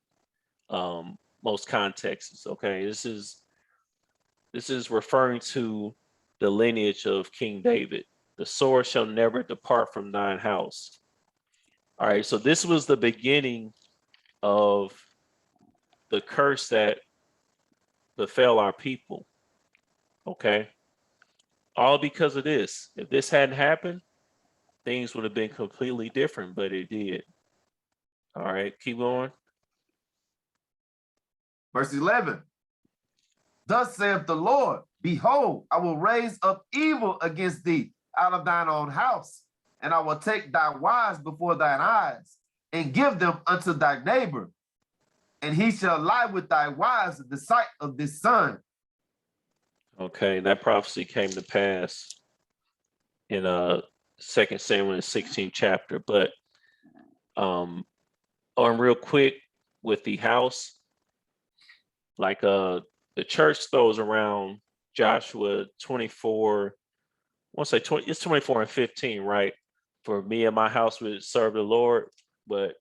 [SPEAKER 1] most contexts. Okay, this is referring to the lineage of King David. The sword shall never depart from thine house. All right, so this was the beginning of the curse that befell our people. Okay, all because of this. If this hadn't happened, things would have been completely different, but it did. All right, keep going.
[SPEAKER 2] Verse 11. Thus saith the Lord, behold, I will raise up evil against thee out of thine own house, and I will take thy wives before thine eyes, and give them unto thy neighbor, and he shall lie with thy wives in the sight of this sun.
[SPEAKER 1] Okay, that prophecy came to pass in 2 Samuel, the 16th chapter. But on real quick with the house, like the church throws around Joshua 24, I want to say 20, it's 24 and 15, right? For me and my house would serve the Lord, but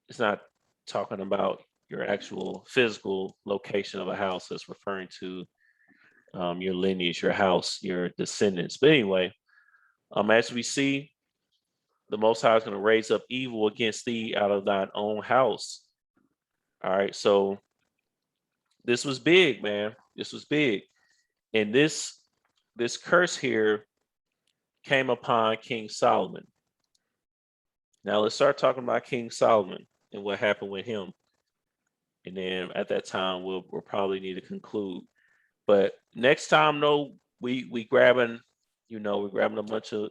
[SPEAKER 1] it's not talking about your actual physical location of a house. It's referring to your lineage, your house, your descendants. But anyway, as we see, the Most High is going to raise up evil against thee out of thine own house. All right, so this was big, man. This was big, and this curse here came upon King Solomon. Now let's start talking about King Solomon. and what happened with him. And then at that time, we'll probably need to conclude. But next time, though, we grabbing, we're grabbing a bunch of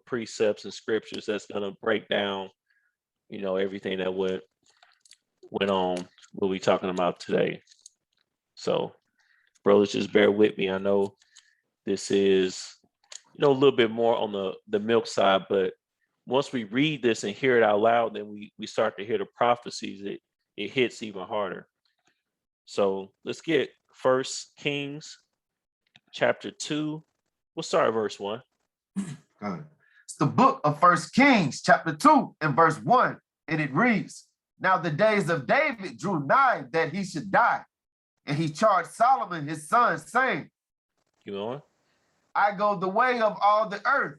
[SPEAKER 1] precepts and scriptures that's gonna break down, everything that went on. What we talking about today. So, brothers, just bear with me. I know this is, a little bit more on the milk side, but once we read this and hear it out loud, then we start to hear the prophecies. It hits even harder. So let's get First Kings chapter 2. We'll start at verse 1.
[SPEAKER 2] It's the book of First Kings chapter 2 and verse 1, and it reads, "Now the days of David drew nigh that he should die, and he charged Solomon his son, saying,
[SPEAKER 1] Keep on.
[SPEAKER 2] I go the way of all the earth.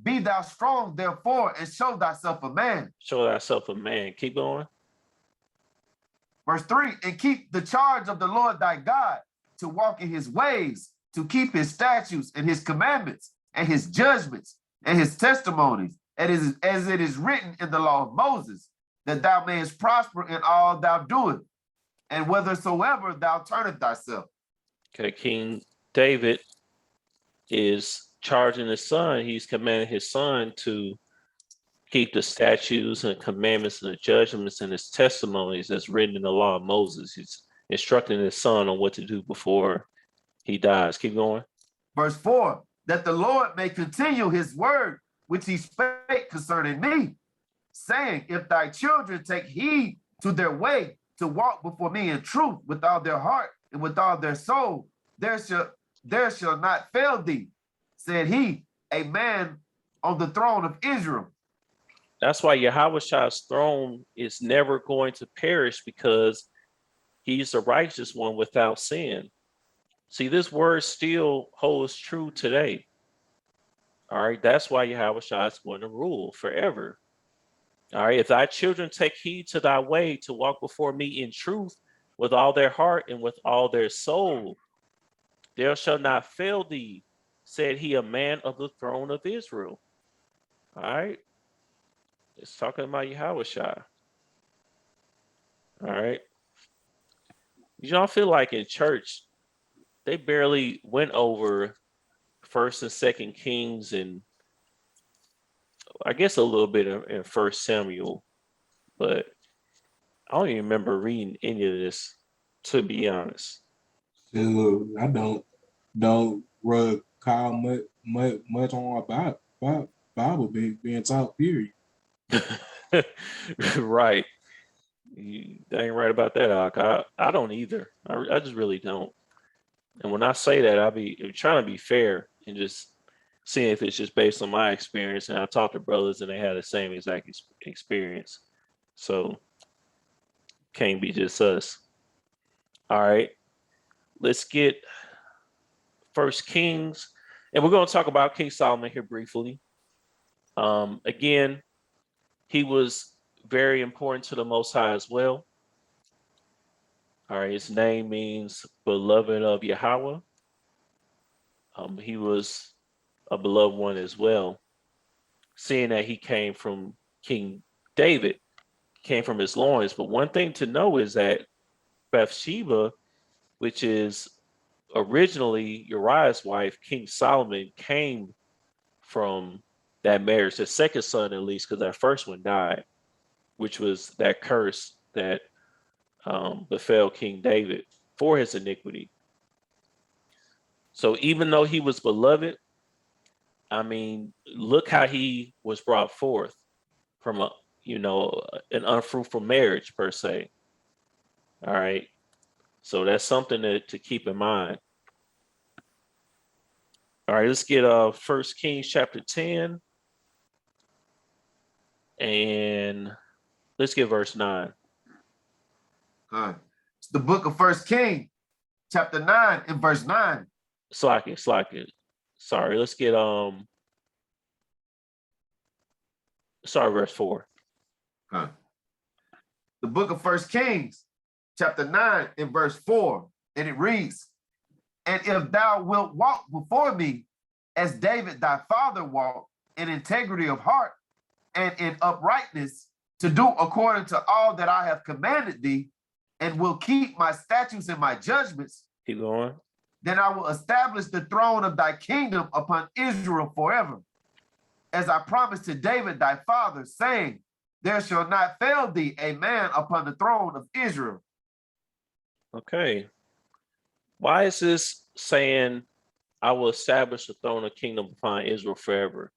[SPEAKER 2] Be thou strong, therefore, and show thyself a man."
[SPEAKER 1] Show thyself a man. Keep going.
[SPEAKER 2] Verse 3, "And keep the charge of the Lord thy God, to walk in his ways, to keep his statutes and his commandments and his judgments and his testimonies, as it is written in the law of Moses, that thou mayest prosper in all thou doest, and whithersoever thou turnest thyself."
[SPEAKER 1] Okay, King David is charging his son. He's commanding his son to keep the statutes and commandments and the judgments and his testimonies that's written in the law of Moses. He's instructing his son on what to do before he dies. Keep going.
[SPEAKER 2] Verse 4, "That the Lord may continue his word, which he spake concerning me, saying, If thy children take heed to their way, to walk before me in truth with all their heart and with all their soul, there shall not fail thee, said he, a man on the throne of Israel."
[SPEAKER 1] That's why Yahweh's throne is never going to perish, because he's the righteous one without sin. See, this word still holds true today. All right, that's why Yahweh is going to rule forever. All right, if thy children take heed to thy way, to walk before me in truth with all their heart and with all their soul, there shall not fail thee, said he, a man of the throne of Israel. All right, it's talking about Yahweh. All right, I feel like in church they barely went over First and Second Kings, and I guess a little bit in First Samuel, but I don't even remember reading any of this, to be honest.
[SPEAKER 3] I don't recall much on about Bible being taught. Period.
[SPEAKER 1] Right. You ain't right about that, Ak. I don't either. I just really don't. And when I say that, I'll be trying to be fair and just seeing if it's just based on my experience. And I talked to brothers and they had the same exact experience. So can't be just us. All right. Let's get First Kings. And we're going to talk about King Solomon here briefly. Again, he was very important to the Most High as well. All right, his name means beloved of Yahweh. He was a beloved one as well, seeing that he came from King David, came from his loins. But one thing to know is that Bathsheba, which is originally Uriah's wife, King Solomon, came from that marriage, the second son at least, because that first one died, which was that curse that befell King David for his iniquity. So even though he was beloved, I mean, look how he was brought forth from an unfruitful marriage per se. All right. So that's something to keep in mind. All right, let's get First Kings chapter 10. And let's get verse 9.
[SPEAKER 2] It's the book of First Kings, chapter 9 and verse 9.
[SPEAKER 1] Slack it. Sorry, let's get verse 4.
[SPEAKER 2] The book of First Kings, chapter 9 and verse 4, and it reads, "And if thou wilt walk before me, as David thy father walked, in integrity of heart and in uprightness to do according to all that I have commanded thee, and will keep my statutes and my judgments,
[SPEAKER 1] Keep going.
[SPEAKER 2] then I will establish the throne of thy kingdom upon Israel forever, as I promised to David thy father, saying, there shall not fail thee a man upon the throne of Israel.
[SPEAKER 1] Okay. Why is this saying, I will establish the throne of kingdom upon Israel forever?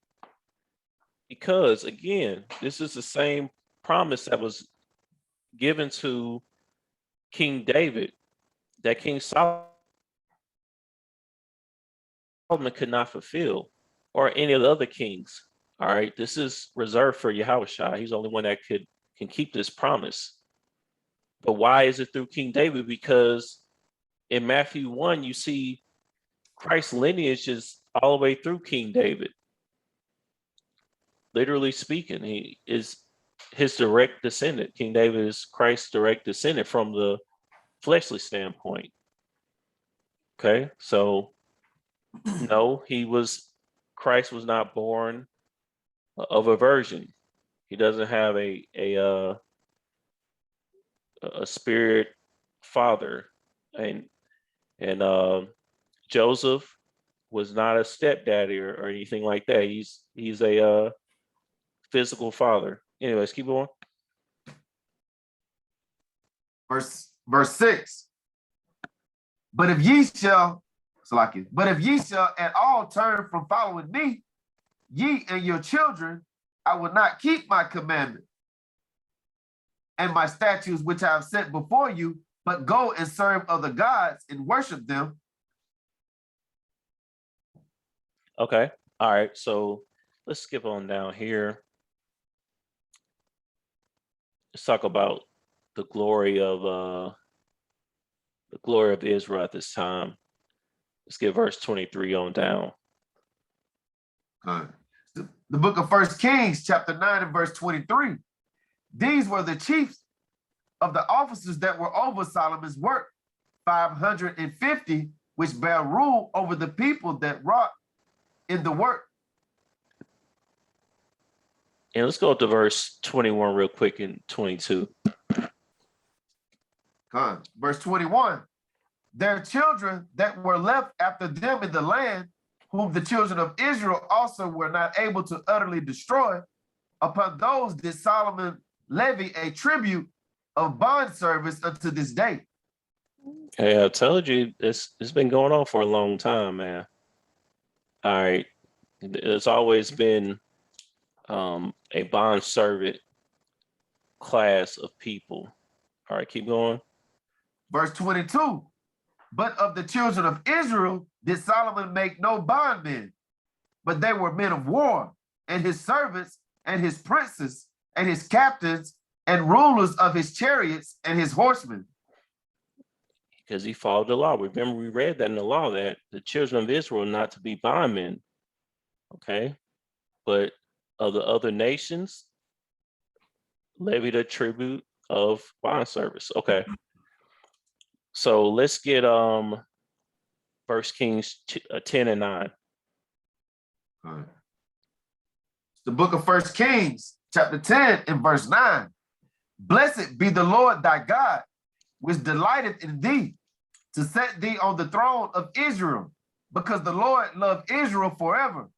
[SPEAKER 1] Because again, this is the same promise that was given to King David that King Solomon could not fulfill, or any of the other kings. All right, this is reserved for Yahushua. He's the only one that can keep this promise. But why is it through King David? Because in Matthew 1, you see Christ's lineage is all the way through King David. Literally speaking, he is his direct descendant. King David is Christ's direct descendant from the fleshly standpoint. Okay, so no, Christ was not born of a virgin. He doesn't have a spirit father, and Joseph was not a stepdaddy or anything like that. He's a physical father. Anyways, keep going.
[SPEAKER 2] Verse 6. But if ye shall at all turn from following me, ye and your children, I will not keep my commandment and my statutes which I have set before you, but go and serve other gods and worship them.
[SPEAKER 1] Okay. All right. So let's skip on down here. Let's talk about the glory of Israel at this time. Let's get verse 23 on down.
[SPEAKER 2] The book of 1 Kings, chapter 9 and verse 23. These were the chiefs of the officers that were over Solomon's work, 550, which bear rule over the people that wrought in the work.
[SPEAKER 1] And let's go up to verse 21 real quick and 22.
[SPEAKER 2] Verse 21. Their children that were left after them in the land, whom the children of Israel also were not able to utterly destroy, upon those did Solomon levy a tribute of bond service unto this day.
[SPEAKER 1] Hey, I told you it's been going on for a long time, man. All right. It's always been a bond servant class of people. All right, keep going.
[SPEAKER 2] Verse 22. But of the children of Israel did Solomon make no bondmen, but they were men of war, and his servants, and his princes, and his captains, and rulers of his chariots, and his horsemen.
[SPEAKER 1] Because he followed the law. Remember, we read that in the law that the children of Israel are not to be bondmen. Okay. But of the other nations, levied a tribute of bond service. Okay. So let's get 1 Kings 10 and 9.
[SPEAKER 2] All right. The book of 1 Kings, chapter 10 and verse 9. Blessed be the Lord thy God, which delighteth in thee, to set thee on the throne of Israel, because the Lord loved Israel forever.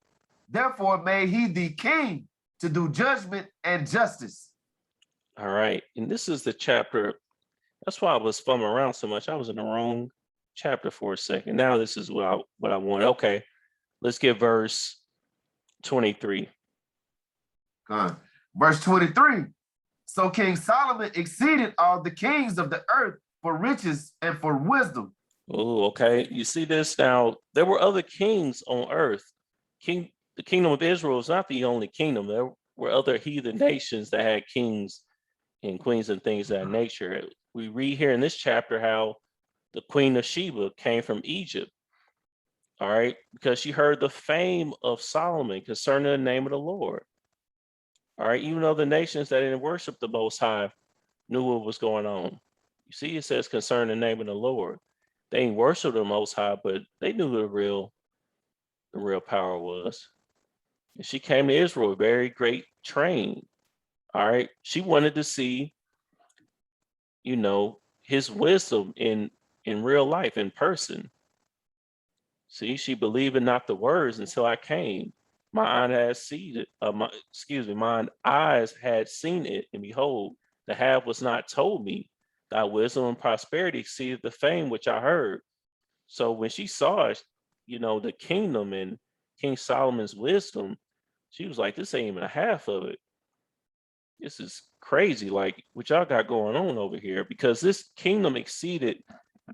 [SPEAKER 2] Therefore made he thee king to do judgment and justice.
[SPEAKER 1] All right. And this is the chapter. That's why I was fumbling around so much. I was in the wrong chapter for a second. Now this is what I want. Okay. Let's get verse 23.
[SPEAKER 2] Verse 23. So King Solomon exceeded all the kings of the earth for riches and for wisdom.
[SPEAKER 1] Oh, okay. You see this now. There were other kings on earth. The kingdom of Israel is not the only kingdom. There were other heathen nations that had kings and queens and things of that nature. We read here in this chapter how the Queen of Sheba came from Egypt. All right, because she heard the fame of Solomon concerning the name of the Lord. All right, even though the nations that didn't worship the Most High knew what was going on. You see, it says concerning the name of the Lord. They ain't worship the Most High, but they knew who the real power was. And she came to Israel, very great train. All right. She wanted to see, his wisdom in real life, in person. See, she believed in not the words until I came. My eye has seen it. Mine eyes had seen it, and behold, the half was not told me. Thy wisdom and prosperity exceeded the fame which I heard. So when she saw it, the kingdom and King Solomon's wisdom, she was like, this ain't even a half of it. This is crazy, like what y'all got going on over here, because this kingdom exceeded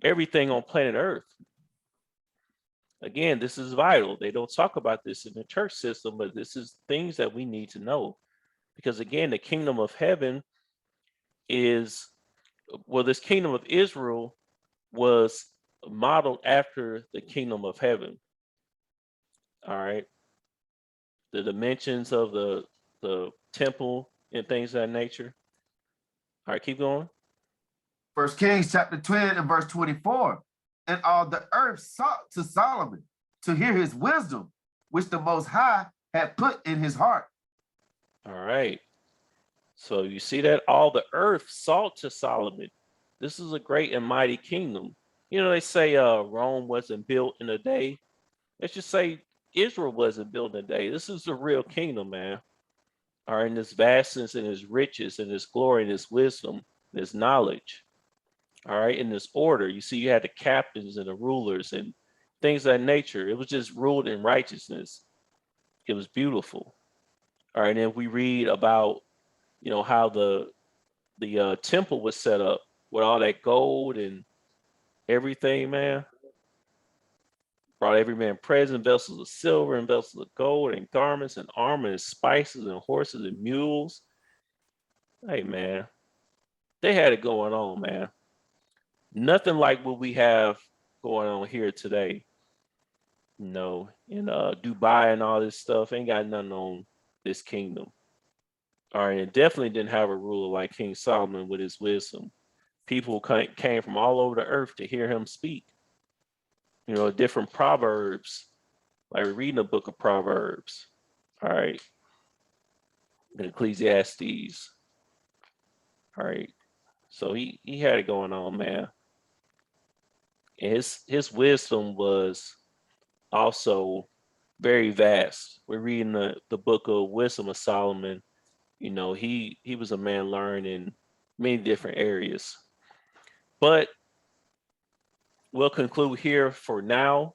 [SPEAKER 1] everything on planet Earth. Again, this is vital. They don't talk about this in the church system, but this is things that we need to know. Because again, the kingdom of heaven this kingdom of Israel was modeled after the kingdom of heaven. All right. The dimensions of the temple and things of that nature. All right, keep going.
[SPEAKER 2] First Kings chapter 10 and verse 24. And all the earth sought to Solomon to hear his wisdom, which the Most High had put in his heart.
[SPEAKER 1] All right. So you see that all the earth sought to Solomon. This is a great and mighty kingdom. They say Rome wasn't built in a day. Let's just say Israel wasn't built in a day. This is the real kingdom, man. All right, in this vastness and his riches and his glory and his wisdom and his knowledge. All right, in this order. You see, you had the captains and the rulers and things of that nature. It was just ruled in righteousness. It was beautiful. All right, and then we read about, how the temple was set up with all that gold and everything, man. Brought every man present, vessels of silver and vessels of gold and garments and armor and spices and horses and mules. Hey, man, they had it going on, man. Nothing like what we have going on here today. In Dubai and all this stuff ain't got nothing on this kingdom. All right, and definitely didn't have a ruler like King Solomon with his wisdom. People came from all over the earth to hear him speak. Different proverbs, like we're reading the book of Proverbs. All right, and Ecclesiastes. All right, so he had it going on, man. And his wisdom was also very vast. We're reading the book of Wisdom of Solomon. He was a man learned in many different areas. But we'll conclude here for now.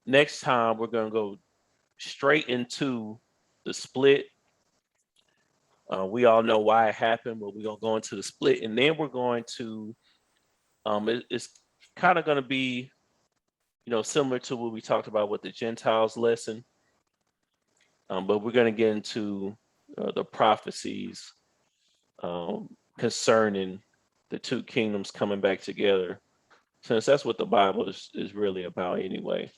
[SPEAKER 1] Next time we're gonna go straight into the split. We all know why it happened, but we're gonna go into the split, and then we're going to it's kind of gonna be similar to what we talked about with the Gentiles lesson. But we're going to get into the prophecies concerning the two kingdoms coming back together, since that's what the Bible is really about anyway.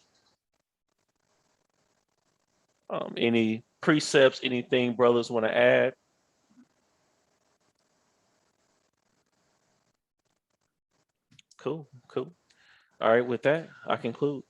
[SPEAKER 1] Any precepts, anything brothers want to add? Cool. All right, with that, I conclude.